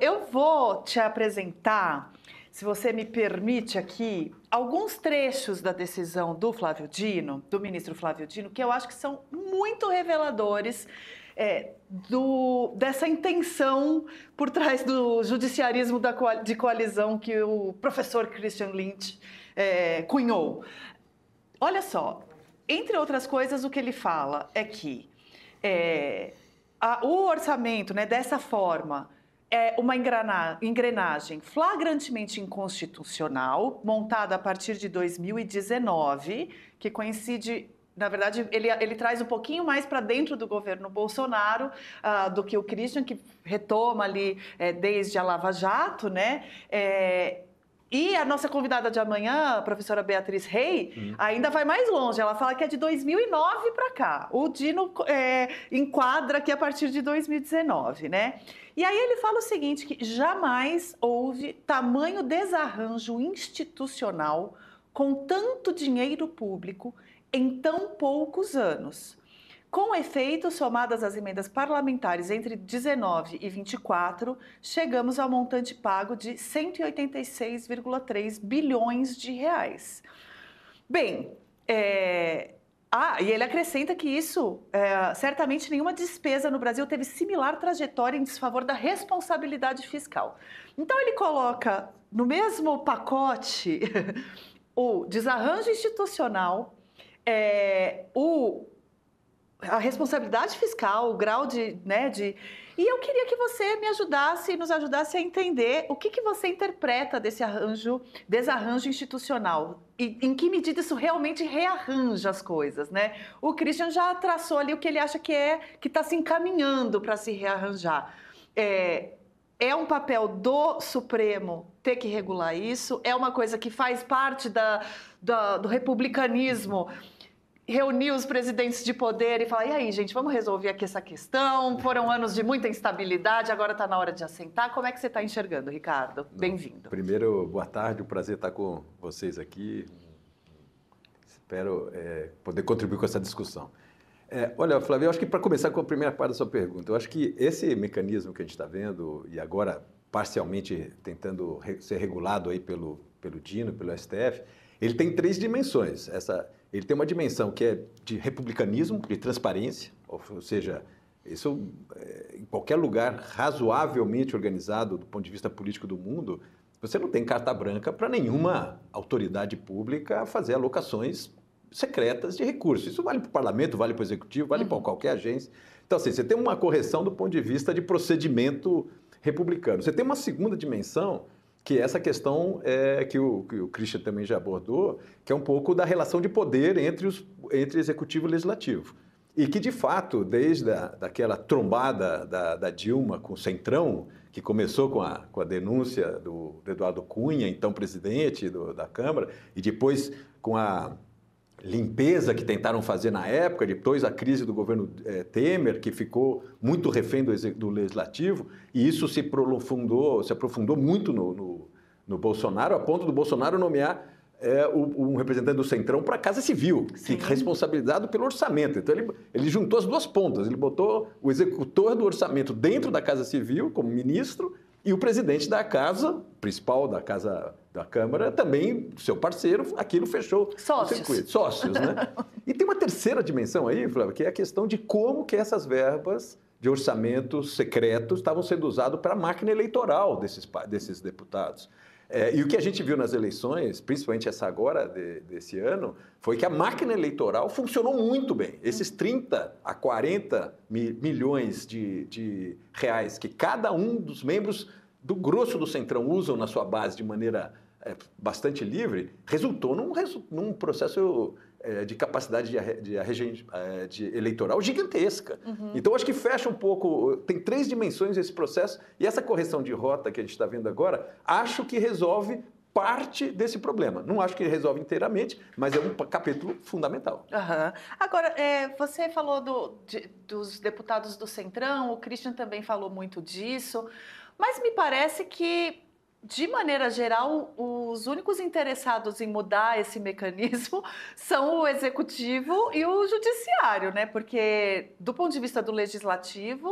eu vou te apresentar, se você me permite aqui, alguns trechos da decisão do Flávio Dino, do ministro Flávio Dino, que eu acho que são muito reveladores dessa intenção por trás do judiciarismo de coalizão que o professor Christian Lynch cunhou. Olha só, entre outras coisas, o que ele fala é que o orçamento, né, dessa forma, é uma engrenagem flagrantemente inconstitucional, montada a partir de 2019, que coincide. Na verdade, ele traz um pouquinho mais para dentro do governo Bolsonaro do que o Christian, que retoma ali desde a Lava Jato, né? E a nossa convidada de amanhã, a professora Beatriz Rey, ainda vai mais longe. Ela fala que é de 2009 para cá. O Dino enquadra aqui a partir de 2019, né? E aí ele fala o seguinte, que jamais houve tamanho desarranjo institucional com tanto dinheiro público em tão poucos anos. Com efeito, somadas as emendas parlamentares entre 19 e 24, chegamos ao montante pago de 186,3 bilhões de reais. Bem, e ele acrescenta que isso, certamente nenhuma despesa no Brasil teve similar trajetória em desfavor da responsabilidade fiscal. Então ele coloca no mesmo pacote o desarranjo institucional, a responsabilidade fiscal, o grau de... E eu queria que você me ajudasse e nos ajudasse a entender o que você interpreta desse desarranjo institucional e em que medida isso realmente rearranja as coisas, né? O Christian já traçou ali o que ele acha que está se encaminhando para se rearranjar. É um papel do Supremo ter que regular isso? É uma coisa que faz parte do republicanismo, reunir os presidentes de poder e falar, e aí, gente, vamos resolver aqui essa questão? Foram anos de muita instabilidade, agora está na hora de assentar. Como é que você está enxergando, Ricardo? Bem-vindo. Primeiro, boa tarde, um prazer estar com vocês aqui. Espero poder contribuir com essa discussão. Olha, Flávio, eu acho que para começar com a primeira parte da sua pergunta, eu acho que esse mecanismo que a gente está vendo, e agora parcialmente tentando ser regulado aí pelo Dino, pelo STF, ele tem três dimensões. Ele tem uma dimensão que é de republicanismo, de transparência, ou seja, isso em qualquer lugar razoavelmente organizado do ponto de vista político do mundo, você não tem carta branca para nenhuma autoridade pública fazer alocações secretas de recursos. Isso vale para o parlamento, vale para o executivo, vale para qualquer agência. Então, assim, você tem uma correção do ponto de vista de procedimento republicano. Você tem uma segunda dimensão, que é essa questão que o Christian também já abordou, que é um pouco da relação de poder entre executivo e legislativo. E que, de fato, desde daquela trombada da Dilma com o Centrão, que começou com a denúncia do Eduardo Cunha, então presidente da Câmara, e depois com a limpeza que tentaram fazer na época, depois a crise do governo Temer, que ficou muito refém do legislativo, e isso se aprofundou muito no Bolsonaro, a ponto do Bolsonaro nomear um representante do Centrão para a Casa Civil, que é responsabilizado pelo orçamento. Então ele juntou as duas pontas, ele botou o executor do orçamento dentro da Casa Civil, como ministro, e o presidente da casa, principal da Câmara, também, seu parceiro, aquilo fechou o circuito. Sócios, né? E tem uma terceira dimensão aí, Flávio, que é a questão de como que essas verbas de orçamentos secretos estavam sendo usadas para a máquina eleitoral desses deputados. E o que a gente viu nas eleições, principalmente essa agora desse ano, foi que a máquina eleitoral funcionou muito bem. Esses 30 a 40 milhões de reais que cada um dos membros do grosso do Centrão usam na sua base de maneira bastante livre, resultou num processo de capacidade de eleitoral gigantesca. Então, acho que fecha um pouco, tem três dimensões esse processo, e essa correção de rota que a gente está vendo agora, acho que resolve parte desse problema. Não acho que resolve inteiramente, mas é um capítulo fundamental. Agora, você falou dos deputados do Centrão, o Christian também falou muito disso, mas me parece que De maneira geral, os únicos interessados em mudar esse mecanismo são o executivo e o judiciário, né? Porque, do ponto de vista do legislativo,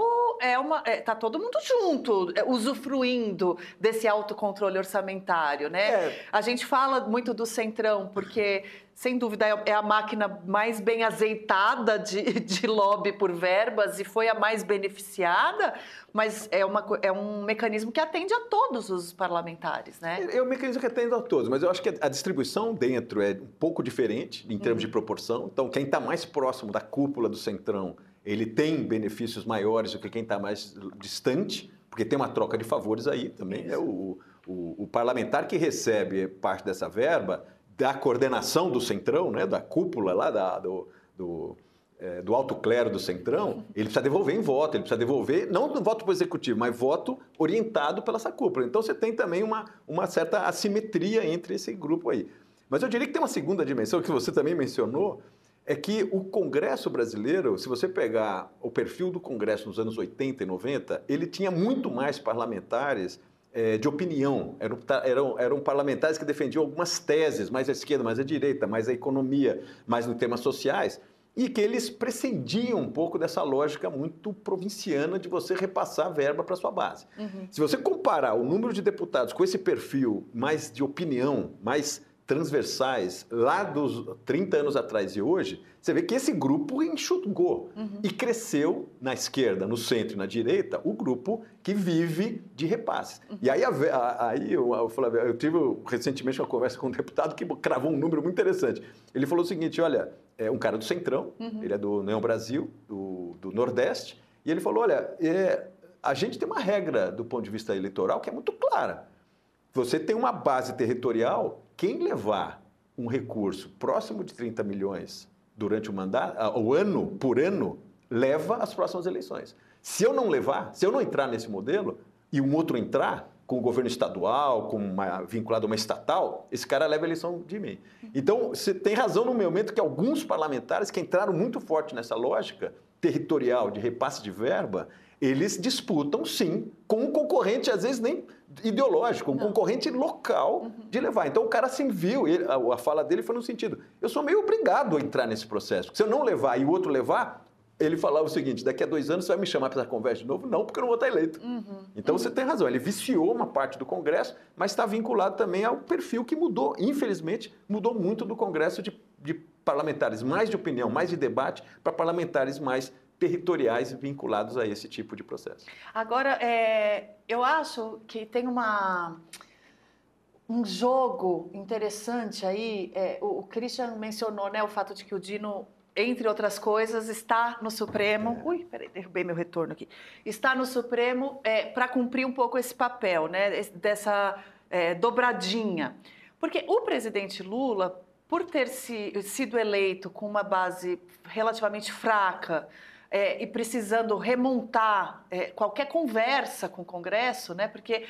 tá todo mundo junto, usufruindo desse autocontrole orçamentário, né? A gente fala muito do Centrão, porque, sem dúvida, é a máquina mais bem azeitada de lobby por verbas e foi a mais beneficiada, mas é um mecanismo que atende a todos os parlamentares, né? É um mecanismo que atende a todos, mas eu acho que a distribuição dentro é um pouco diferente em termos de proporção. Então, quem está mais próximo da cúpula do Centrão, ele tem benefícios maiores do que quem está mais distante, porque tem uma troca de favores aí também. É o parlamentar que recebe parte dessa verba da coordenação do Centrão, né, da cúpula lá do alto clero do Centrão, ele precisa devolver em voto, ele precisa devolver, não no voto para o executivo, mas voto orientado pela essa cúpula. Então você tem também uma certa assimetria entre esse grupo aí. Mas eu diria que tem uma segunda dimensão, que você também mencionou, é que o Congresso brasileiro, se você pegar o perfil do Congresso nos anos 80 e 90, ele tinha muito mais parlamentares de opinião. Eram parlamentares que defendiam algumas teses, mais à esquerda, mais à direita, mais à economia, mais nos temas sociais, e que eles prescindiam um pouco dessa lógica muito provinciana de você repassar a verba para a sua base. Se você comparar o número de deputados com esse perfil mais de opinião, mais transversais, lá dos 30 anos atrás e hoje, você vê que esse grupo enxugou e cresceu na esquerda, no centro e na direita, o grupo que vive de repasses. E aí, eu tive recentemente uma conversa com um deputado que cravou um número muito interessante. Ele falou o seguinte, olha, é um cara do Centrão, ele é do União Brasil, do Nordeste, e ele falou, olha, a gente tem uma regra do ponto de vista eleitoral que é muito clara. Você tem uma base territorial, quem levar um recurso próximo de 30 milhões durante o mandato, por ano, leva às próximas eleições. Se eu não levar, se eu não entrar nesse modelo e um outro entrar, com o governo estadual, vinculado a uma estatal, esse cara leva a eleição de mim. Então, você tem razão no meu momento que alguns parlamentares que entraram muito forte nessa lógica territorial de repasse de verba, eles disputam, sim, com um concorrente, às vezes nem ideológico, um concorrente local de levar. Então, o cara se viu, a fala dele foi no sentido, eu sou meio obrigado a entrar nesse processo, porque se eu não levar e o outro levar, ele falava o seguinte, daqui a 2 anos você vai me chamar para essa conversa de novo? Não, porque eu não vou estar eleito. Então, você tem razão, ele viciou uma parte do Congresso, mas está vinculado também ao perfil que mudou, infelizmente, mudou muito do Congresso de parlamentares mais de opinião, mais de debate, para parlamentares mais territoriais vinculados a esse tipo de processo. Agora, eu acho que tem um jogo interessante aí. O Christian mencionou, né, o fato de que o Dino, entre outras coisas, está no Supremo. Ui, peraí, derrubei meu retorno aqui. Está no Supremo para cumprir um pouco esse papel, né, dessa dobradinha. Porque o presidente Lula, por ter sido eleito com uma base relativamente fraca, e precisando remontar qualquer conversa com o Congresso, né? Porque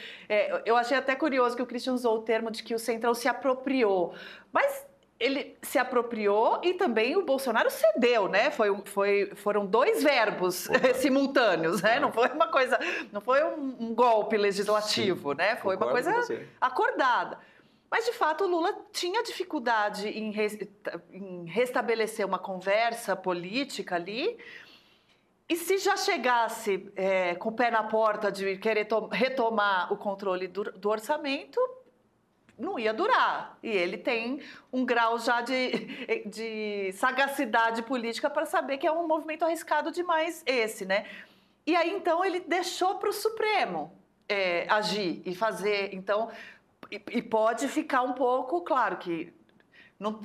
eu achei até curioso que o Christian usou o termo de que o Centrão se apropriou. Mas ele se apropriou e também o Bolsonaro cedeu, né? Foram 2 verbos simultâneos, né? Não foi uma coisa, não foi um golpe legislativo, né? Foi uma coisa acordada. Mas, de fato, o Lula tinha dificuldade em restabelecer uma conversa política ali. E se já chegasse com o pé na porta de querer retomar o controle do orçamento, não ia durar. E ele tem um grau já de sagacidade política para saber que é um movimento arriscado demais esse, né? E aí, então, ele deixou para o Supremo agir e fazer. Então, e pode ficar um pouco, claro que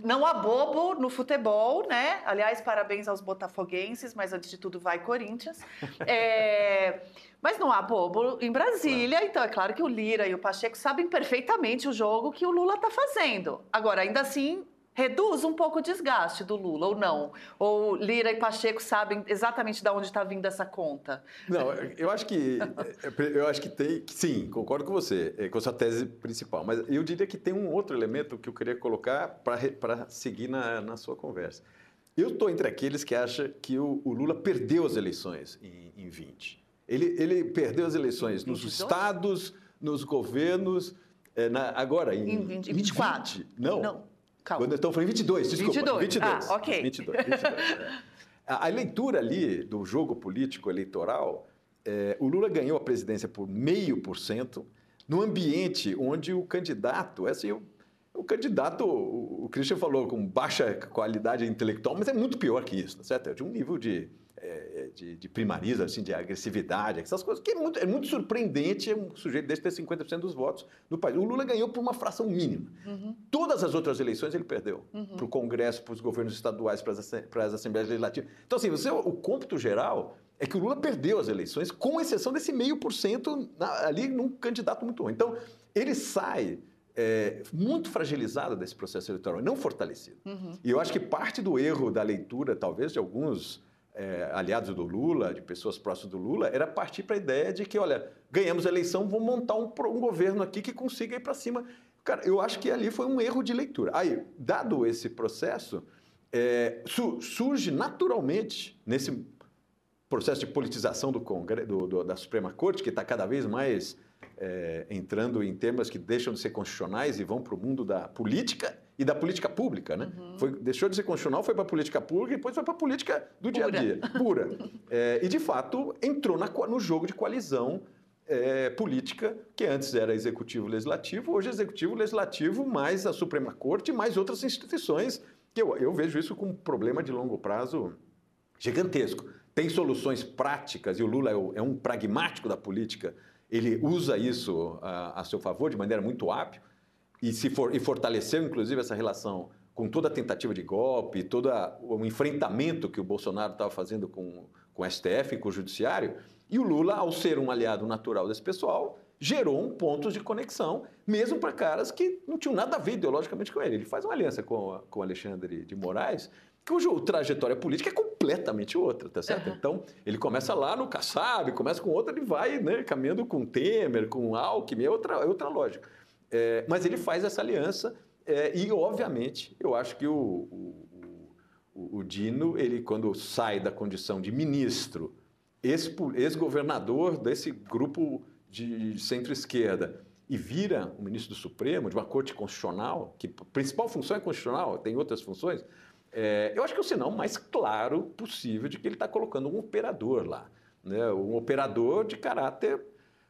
não há bobo no futebol, né? Aliás, parabéns aos botafoguenses, mas antes de tudo vai Corinthians. Mas não há bobo em Brasília, então é claro que o Lira e o Pacheco sabem perfeitamente o jogo que o Lula está fazendo. Agora, ainda assim, reduz um pouco o desgaste do Lula, ou não? Ou Lira e Pacheco sabem exatamente de onde está vindo essa conta? Não, eu acho que tem, sim, concordo com você, com a sua tese principal, mas eu diria que tem um outro elemento que eu queria colocar para seguir na sua conversa. Eu estou entre aqueles que acham que o Lula perdeu as eleições em 20. Ele perdeu as eleições nos estados, nos governos, agora, Em 24? 20, não. Calma. Quando estão falando em 22, desculpa. 22. Ok. 22. A leitura ali do jogo político eleitoral, o Lula ganhou a presidência por 0,5%, no ambiente onde o candidato, o candidato, o Christian falou, com baixa qualidade intelectual, mas é muito pior que isso, certo? É de um nível de primarismo, assim, de agressividade, essas coisas, que é muito surpreendente um sujeito desse ter 50% dos votos no país. O Lula ganhou por uma fração mínima. Todas as outras eleições ele perdeu, para o Congresso, para os governos estaduais, para as Assembleias Legislativas. Então, assim, o cômputo geral é que o Lula perdeu as eleições, com exceção desse 0,5% ali num candidato muito ruim. Então, ele sai muito fragilizado desse processo eleitoral, não fortalecido. E eu acho que parte do erro da leitura, talvez, de alguns aliados do Lula, de pessoas próximas do Lula, era partir para a ideia de que, olha, ganhamos a eleição, vamos montar um governo aqui que consiga ir para cima. Cara, eu acho que ali foi um erro de leitura. Aí, dado esse processo, surge naturalmente, nesse processo de politização da Suprema Corte, que está cada vez mais entrando em temas que deixam de ser constitucionais e vão para o mundo da política e da política pública, né? Deixou de ser constitucional, foi para a política pública e depois foi para a política do dia a dia, pura. E, de fato, entrou no jogo de coalizão política, que antes era executivo-legislativo, hoje é executivo-legislativo, mais a Suprema Corte, mais outras instituições, que eu vejo isso como um problema de longo prazo gigantesco. Tem soluções práticas, e o Lula é um pragmático da política, ele usa isso a seu favor de maneira muito hábil, e fortaleceu, inclusive, essa relação com toda a tentativa de golpe, todo o enfrentamento que o Bolsonaro estava fazendo com o STF e com o Judiciário. E o Lula, ao ser um aliado natural desse pessoal, gerou pontos de conexão, mesmo para caras que não tinham nada a ver ideologicamente com ele. Ele faz uma aliança com o Alexandre de Moraes, cuja trajetória política é completamente outra, tá certo? Então, ele começa lá no Kassab, começa com outra, ele vai, né, caminhando com Temer, com Alckmin, é outra lógica. Mas ele faz essa aliança e, obviamente, eu acho que o Dino, ele quando sai da condição de ministro, ex-governador desse grupo de centro-esquerda e vira o ministro do Supremo, de uma corte constitucional, que a principal função é constitucional, tem outras funções, eu acho que é o sinal mais claro possível de que ele está colocando um operador lá, né? Um operador de caráter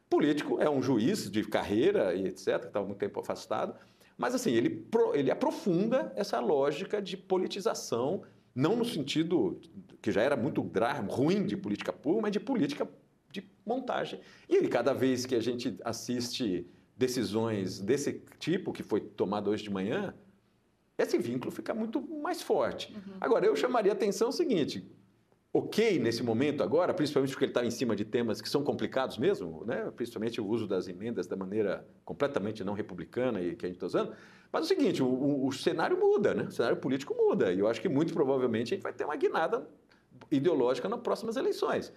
político, é um juiz de carreira e etc., que estava muito tempo afastado, mas assim, ele aprofunda essa lógica de politização, não no sentido que já era muito ruim de política pública, mas de política de montagem. E ele, cada vez que a gente assiste decisões desse tipo, que foi tomada hoje de manhã, esse vínculo fica muito mais forte. Agora, eu chamaria a atenção o seguinte: ok, nesse momento agora, principalmente porque ele está em cima de temas que são complicados mesmo, né? Principalmente o uso das emendas da maneira completamente não republicana e que a gente está usando, mas é o seguinte, o cenário muda, né? O cenário político muda, e eu acho que muito provavelmente a gente vai ter uma guinada ideológica nas próximas eleições.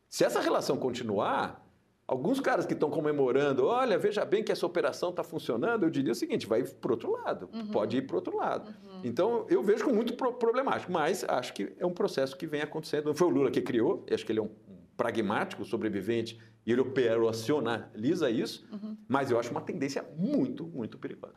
Se essa relação continuar, alguns caras que estão comemorando, olha, veja bem que essa operação está funcionando, eu diria o seguinte, vai para o outro lado, pode ir para o outro lado. Então, eu vejo como muito problemático, mas acho que é um processo que vem acontecendo. Não foi o Lula que criou, acho que ele é um pragmático, sobrevivente, e ele operacionaliza isso, mas eu acho uma tendência muito, muito perigosa.